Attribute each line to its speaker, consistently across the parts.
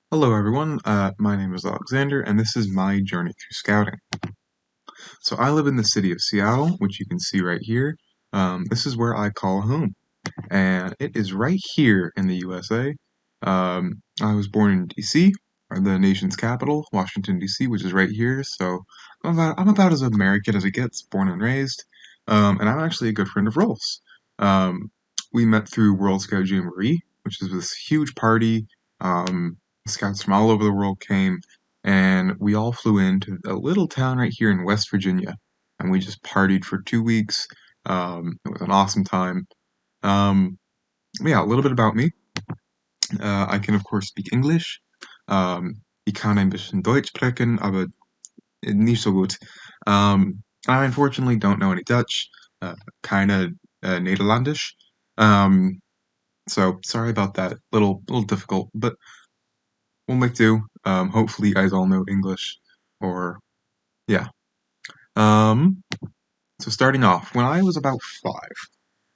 Speaker 1: Hello everyone, my name is Alexander and this is my journey through scouting. So I live in the city of Seattle, which you can see right here. This is where I call home, and it is right here in the USA. I was born in DC, or the nation's capital, Washington DC, which is right here, so I'm about as American as it gets, born and raised. And I'm actually a good friend of Rolf's. Um, we met through World Scout Jamboree, which is this huge party. Scouts from all over the world came, and we all flew into a little town right here in West Virginia, and we just partied for 2 weeks. It was an awesome time. Um, yeah, a little bit about me. I can, of course, speak English. Ich kann ein bisschen Deutsch sprechen, aber nicht so gut. I unfortunately don't know any Dutch, kind of Nederlandisch. Um, so sorry about that. Little difficult, but we'll make do. Hopefully, you guys all know English, or yeah. Um, so starting off, when I was about 5,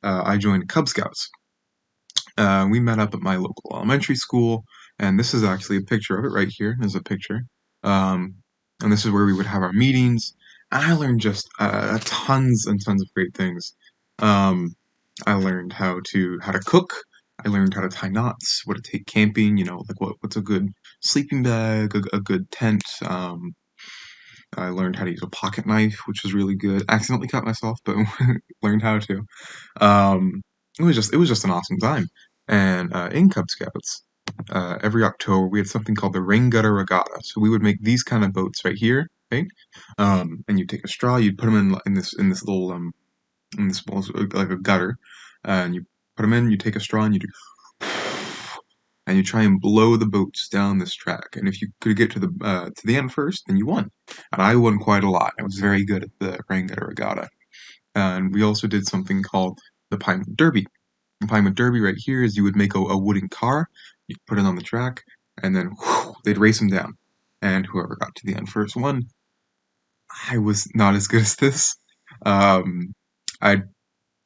Speaker 1: I joined Cub Scouts. We met up at my local elementary school, and this is actually a picture of it right here. There's a picture. Um, and this is where we would have our meetings. And I learned just tons and tons of great things. Um, I learned how to cook. I learned how to tie knots, what to take camping. Like what's a good sleeping bag, a good tent. I learned how to use a pocket knife, which was really good. Accidentally cut myself, but learned how to. Um, it was just an awesome time. And in Cub Scouts, every October we had something called the Rain Gutter Regatta. So we would make these kind of boats right here, right? And you'd take a straw, you'd put them in this little in this like a gutter, and you put them in. You take a straw and you do and you try and blow the boats down this track. And if you could get to the end first, then you won. And I won quite a lot. I was very good at the Rangata Regatta. And we also did something called the Pinewood Derby. The Pinewood Derby right here is you would make a wooden car, you put it on the track, and then they'd race them down. And whoever got to the end first won. I was not as good as this. Um, I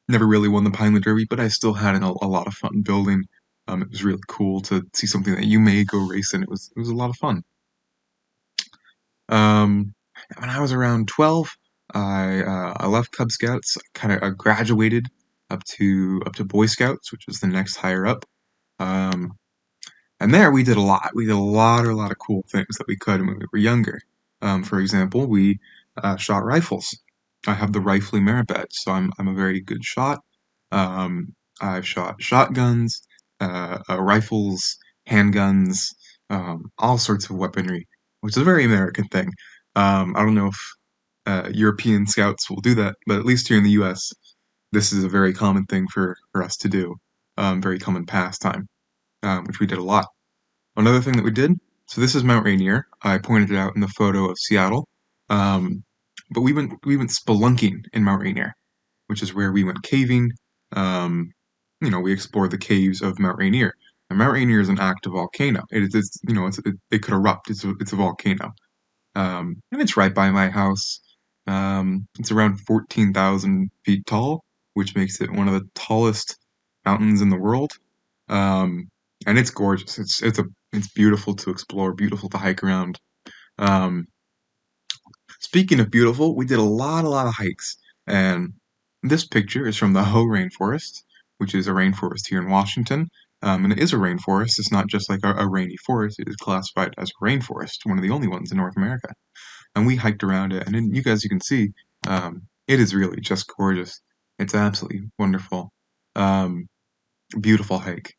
Speaker 1: never really won the Pinewood Derby, but I still had a lot of fun building. It was really cool to see something that you may go racing. It was a lot of fun. Um, when I was around 12, I left Cub Scouts. Kind of graduated up to Boy Scouts, which was the next higher up. Um, and there we did a lot. We did a lot of cool things that we could when we were younger. For example, we shot rifles. I have the rifling merit badge, so I'm a very good shot. Um, I've shot shotguns, rifles, handguns, all sorts of weaponry, which is a very American thing. I don't know if European scouts will do that, but at least here in the U.S., this is a very common thing for us to do. Very common pastime, which we did a lot. Another thing that we did, so this is Mount Rainier. I pointed it out in the photo of Seattle. Um, but we went spelunking in Mount Rainier, which is where we went caving. Um, we explored the caves of Mount Rainier. And Mount Rainier is an active volcano. It could erupt. It's a volcano. And it's right by my house. It's around 14,000 feet tall, which makes it one of the tallest mountains in the world. Um, and it's gorgeous. It's beautiful to explore, beautiful to hike around. Um, Speaking of beautiful, we did a lot of hikes, and this picture is from the Hoh Rainforest, which is a rainforest here in Washington. And it is a rainforest. It's not just like a rainy forest. It is classified as a rainforest, one of the only ones in North America. And we hiked around it, and you can see, it is really just gorgeous. It's absolutely wonderful. Um, Beautiful hike.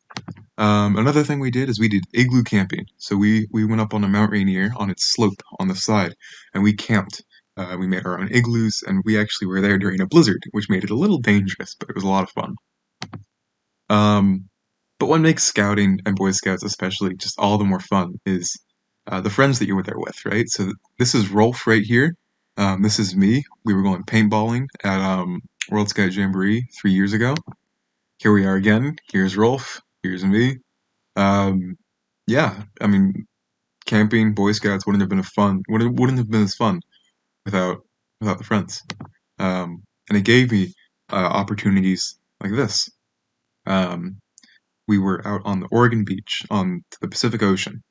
Speaker 1: Another thing we did is we did igloo camping. So we went up on a Mount Rainier on its slope on the side, and we camped. We made our own igloos, and we actually were there during a blizzard, which made it a little dangerous, but it was a lot of fun. Um, but what makes scouting and Boy Scouts especially just all the more fun is the friends that you were there with, right? So this is Rolf right here. This is me. We were going paintballing at World Scout Jamboree 3 years ago. Here we are again. Here's Rolf. Here's me. Um, yeah, I mean, camping, Boy Scouts wouldn't have been as fun without the friends. And it gave me opportunities like this. Um, we were out on the Oregon beach on the Pacific Ocean,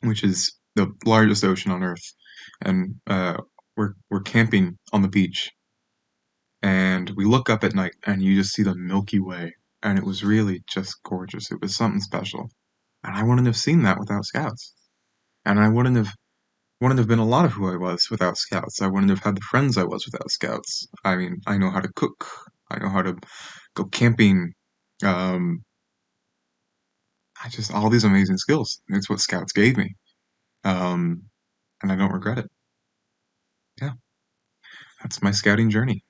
Speaker 1: which is the largest ocean on Earth, and we're camping on the beach, and we look up at night, and you just see the Milky Way, and it was really just gorgeous. It was something special, and I wouldn't have seen that without Scouts, and I wouldn't have been a lot of who I was without Scouts. I wouldn't have had the friends I was without Scouts. I mean, I know how to cook. I know how to go camping. Um, I just all these amazing skills. It's what Scouts gave me, um, and I don't regret it. Yeah, that's my scouting journey.